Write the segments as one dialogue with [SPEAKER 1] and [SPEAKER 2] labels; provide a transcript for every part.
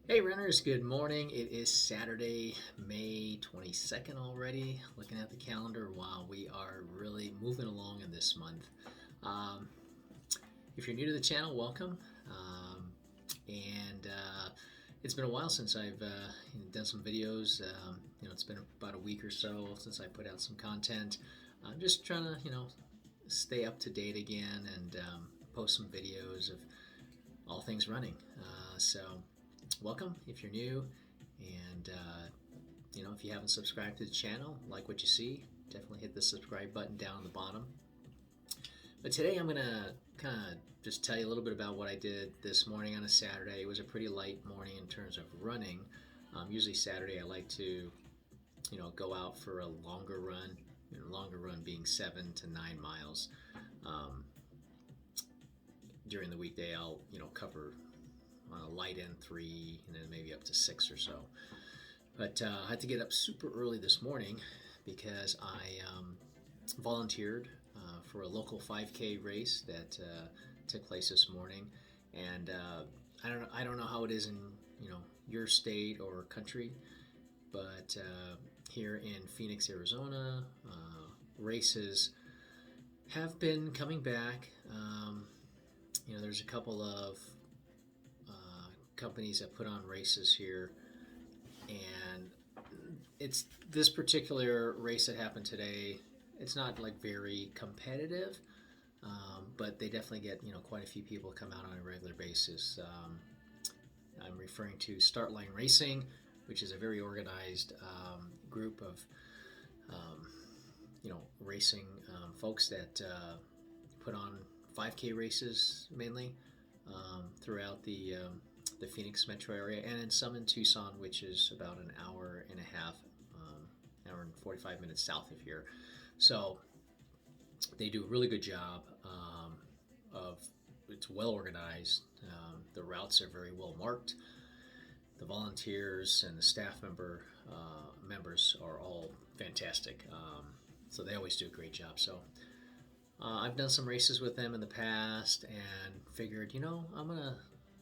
[SPEAKER 1] Hey runners, good morning. It is Saturday, May 22nd already. Looking at the calendar, wow, we are really moving along in this month. Um, if you're new to the channel, welcome. And It's been a while since I've done some videos. It's been about a week or so since I put out some content. I'm just trying to, stay up to date again and post some videos of all things running. So welcome if you're new, and if you haven't subscribed to the channel, like what you see, definitely hit the subscribe button down on the bottom. But today I'm gonna kind of just tell you a little bit about what I did this morning on a Saturday. It was a pretty light morning in terms of running. Usually Saturday I like to go out for a longer run. Longer run being 7 to 9 miles. Um, During the weekday I'll cover on a light end 3 and then maybe up to 6 or so. But I had to get up super early this morning because I volunteered for a local 5K race that took place this morning, and I don't know how it is in your state or country, but here in Phoenix, Arizona, races have been coming back. There's a couple of companies that put on races here, and it's this particular race that happened today. It's not like very competitive, but they definitely get quite a few people come out on a regular basis. I'm referring to Start Line Racing, which is a very organized group of um, racing folks that put on 5K races mainly throughout the Phoenix metro area, and in some in Tucson, which is about an hour and a half, hour and 45 minutes south of here. So they do a really good job of it's well organized. The routes are very well marked. The volunteers and the staff members are all fantastic. So they always do a great job. So I've done some races with them in the past and figured, I'm gonna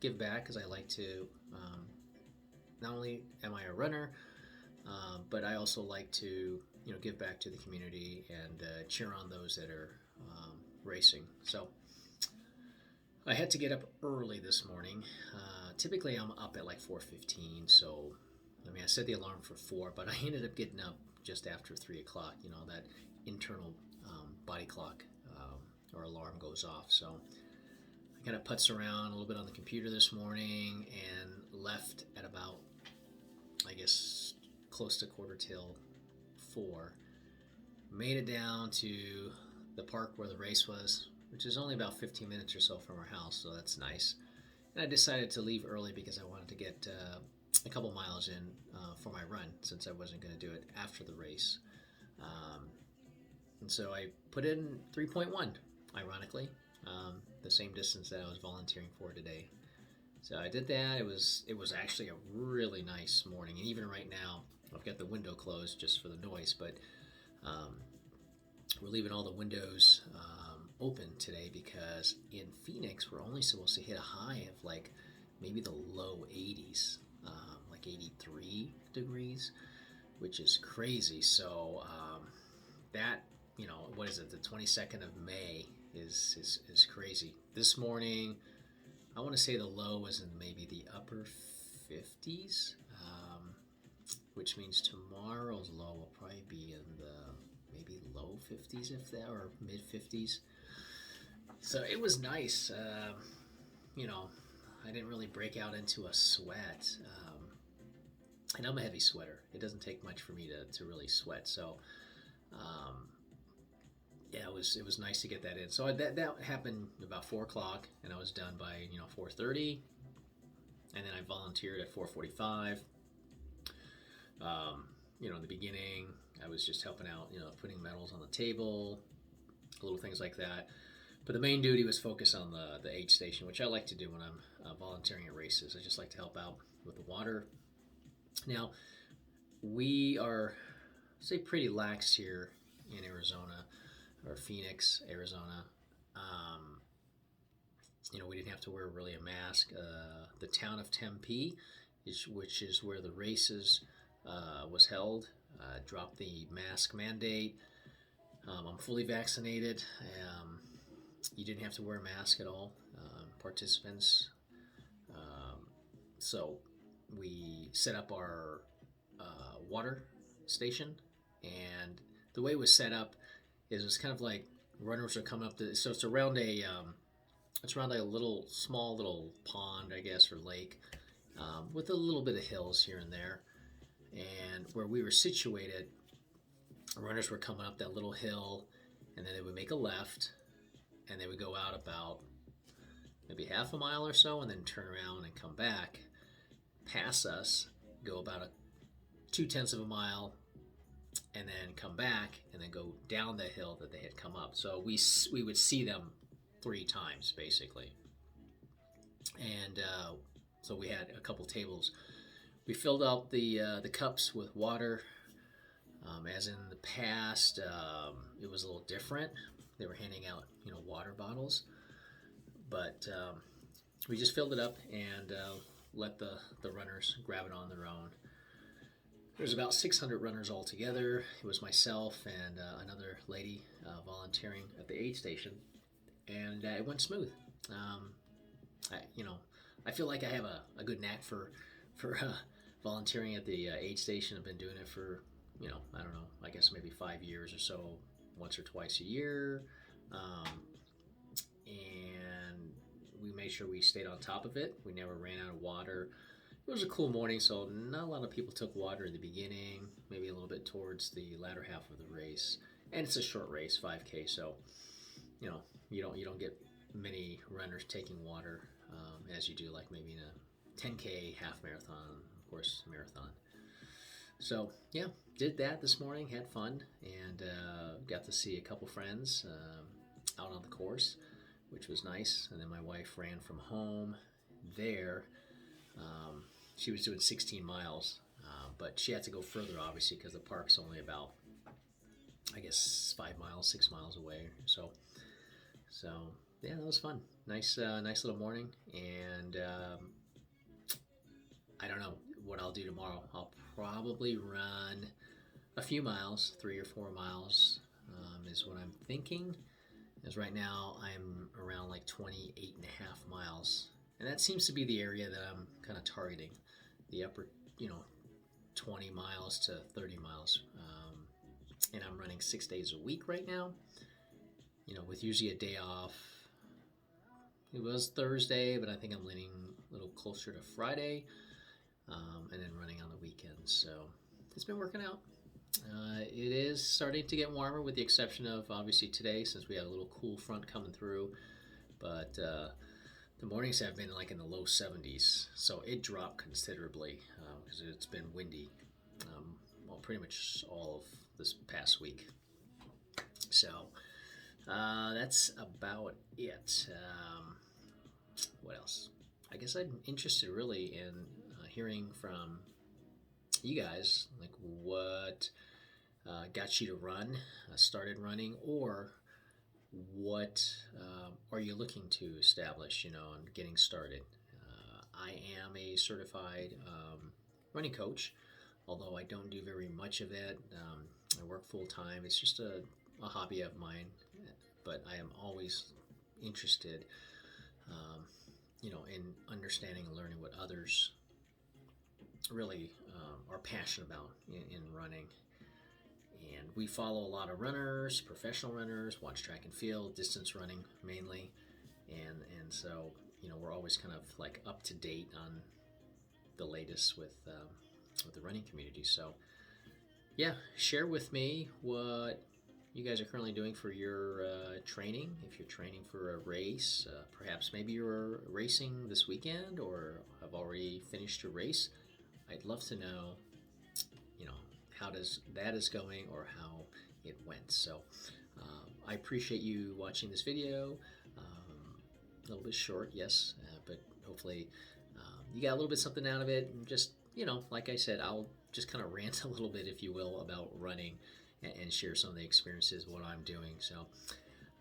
[SPEAKER 1] give back because I like to. Not only am I a runner, but I also like to give back to the community and cheer on those that are racing. So I had to get up early this morning. Typically I'm up at like 4:15, so I set the alarm for 4, but I ended up getting up just after 3 o'clock. That internal body clock or alarm goes off. So I kind of putzed around a little bit on the computer this morning and left at about, I guess, close to quarter till 4. Made it down to the park where the race was, which is only about 15 minutes or so from our house, so that's nice. And I decided to leave early because I wanted to get a couple miles in for my run since I wasn't going to do it after the race. Um, and so I put in 3.1, ironically, the same distance that I was volunteering for today. So I did that. It was actually a really nice morning, and even right now I've got the window closed just for the noise, but um, we're leaving all the windows open today because in Phoenix we're only supposed to hit a high of like maybe the low 80s, like 83 degrees, which is crazy. So that what is it? The 22nd of May is crazy. This morning, I want to say the low was in maybe the upper 50s, which means tomorrow's low will probably be in the maybe low 50s, if that, or mid 50s. So it was nice. You know, I didn't really break out into a sweat. And I'm a heavy sweater. It doesn't take much for me to really sweat. So, um, yeah, it was nice to get that in. So that happened about 4 o'clock, and I was done by 4:30, and then I volunteered at 4:45. In the beginning, I was just helping out, putting medals on the table, little things like that. But the main duty was focused on the aid station, which I like to do when I'm volunteering at races. I just like to help out with the water. Now, we are, say, pretty lax here in Arizona, or Phoenix, Arizona. We didn't have to wear really a mask. The town of Tempe which is where the races was held. Dropped the mask mandate. I'm fully vaccinated. You didn't have to wear a mask at all, participants. Um, so we set up our water station, and the way it was set up is it's kind of like runners are coming up the. So it's around a little small little pond, I guess, or lake, with a little bit of hills here and there. And where we were situated, runners were coming up that little hill, and then they would make a left, and they would go out about maybe half a mile or so, and then turn around and come back, pass us, go about 2/10 of a mile, and then come back, and then go down the hill that they had come up. So we would see them 3 times basically, and so we had a couple tables. We filled up the cups with water. As in the past, it was a little different. They were handing out, water bottles, but we just filled it up and let the runners grab it on their own. There's about 600 runners altogether. It was myself and another lady volunteering at the aid station, and it went smooth. I feel like I have a good knack for volunteering at the aid station. I've been doing it for I don't know, I guess maybe 5 years or so, once or twice a year. And we made sure we stayed on top of it. We never ran out of water. It was a cool morning, so not a lot of people took water in the beginning, maybe a little bit towards the latter half of the race. And it's a short race, 5K, so you don't get many runners taking water as you do like maybe in a 10K half marathon, of course, marathon. So yeah, did that this morning, had fun, and got to see a couple friends out on the course, which was nice. And then my wife ran from home there. She was doing 16 miles, but she had to go further, obviously, because the park's only about, I guess, 5 miles, 6 miles away. So yeah, that was fun. Nice little morning, and I don't know what I'll do tomorrow. I'll probably run a few miles, 3 or 4 miles is what I'm thinking. As right now I'm around like 28 and a half miles, and that seems to be the area that I'm kind of targeting, the upper 20 miles to 30 miles, and I'm running 6 days a week right now, with usually a day off. It was Thursday, but I think I'm leaning a little closer to Friday, and then running on the weekends. So it's been working out. It is starting to get warmer, with the exception of obviously today, since we had a little cool front coming through. But the mornings have been like in the low 70s, so it dropped considerably because it's been windy. Pretty much all of this past week. So that's about it. What else? I guess I'm interested really in hearing from you guys, like what got you to run, started running, or what are you looking to establish, and getting started. I am a certified running coach, although I don't do very much of it. I work full time. It's just a hobby of mine, but I am always interested, in understanding and learning what others really are passionate about in running. And we follow a lot of runners, professional runners, watch track and field, distance running mainly, and so we're always kind of like up to date on the latest with the running community. So yeah, share with me what you guys are currently doing for your training. If you're training for a race, perhaps maybe you're racing this weekend or have already finished your race. I'd love to know, how that is going or how it went. So I appreciate you watching this video. A little bit short, yes, but hopefully you got a little bit something out of it. And just, like I said, I'll just kind of rant a little bit, if you will, about running and share some of the experiences, what I'm doing. So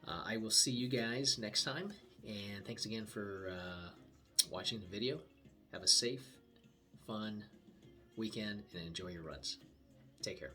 [SPEAKER 1] I will see you guys next time. And thanks again for watching the video. Have a safe, fun weekend and enjoy your runs. Take care.